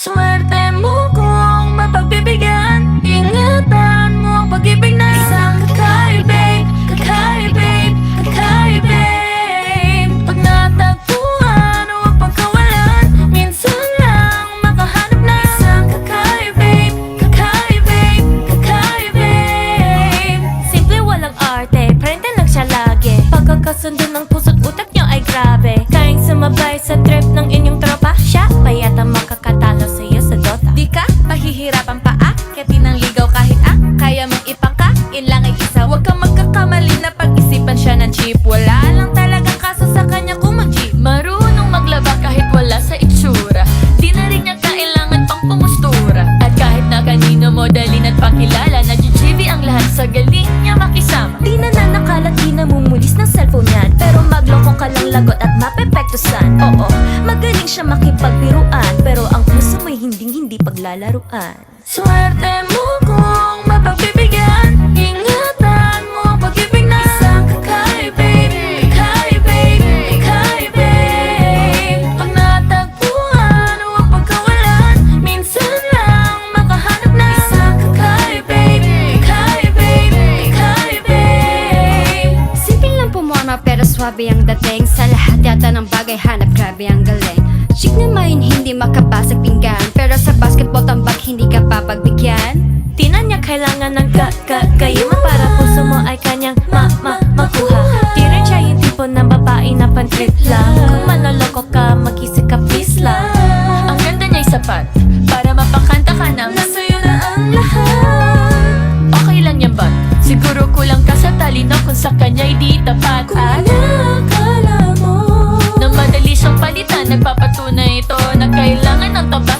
Swerte mo kung mapagbibigyan. Ingatan mo ang pag-ibig na isang kakaibig, kakaibig, kakaibig. Pag natagpuan o pagkawalan, minsan lang makahanap na isang kakaibig, kakaibig, kakaibig. Simple walang arte, prende lang siya lagi. Pagkakasundo ng puso't utak niyo ay grabe. Kayang sumabay sa trip ng inyong tropa. Siya pa yata makakatalo sa'yo sa Dota. Di ka pahihirapan pa akyatin ng ligaw kahit kaya mong ipangkain lang ay isa. Huwag kang magkakamali na pag-isipan siya ng cheap. Wala lang talagang kaso sa kanya kung mag-jeep. Marunong maglaba kahit wala sa itsura. Di na rin niya kailangan pang pumustura. At kahit na kanino modelin at pakilala, nag-GV ang lahat sa galing niya makisama. Di na nanakalat, di namumulis ng cellphone yan. Pero magloko ka lang lagot at mapepektusan. Oo, magaling siya makipagbiruan, pero ang puso mo'y hindi paglalaruan. Swerte mo kung mapagbibigyan. Ingatan mo ang pag-ibig na isang kakaibig, kakaibig, kakaibig. Pag natagpuan o pagkawalan, minsan lang makahanap na isang kakaibig, kakaibig, kakaibig. Simple lang pumorma pero swabe ang dating. Sa lahat yata ng bagay hanap, grabe ang galing. Chic na main, hindi makabasag pinggan. Pero sa basketball tambak, hindi ka papagbigyan. Di na niya kailangan ng kayama para puso mo ay kanyang makuha. Di rin siya yung tipo ng babae na pan-trip lang. Kung manoloko ka, mag-isip ka, please lang. Ang ganda niya'y sapat para mapakanta ka ng nasa'yo na ang lahat. Okay lang yan ba? Siguro kulang ka sa talino kung sa kanya'y di tapat. At nakala mo na madali siyang palitan, nagpapatunay ito na kailangan ng taba.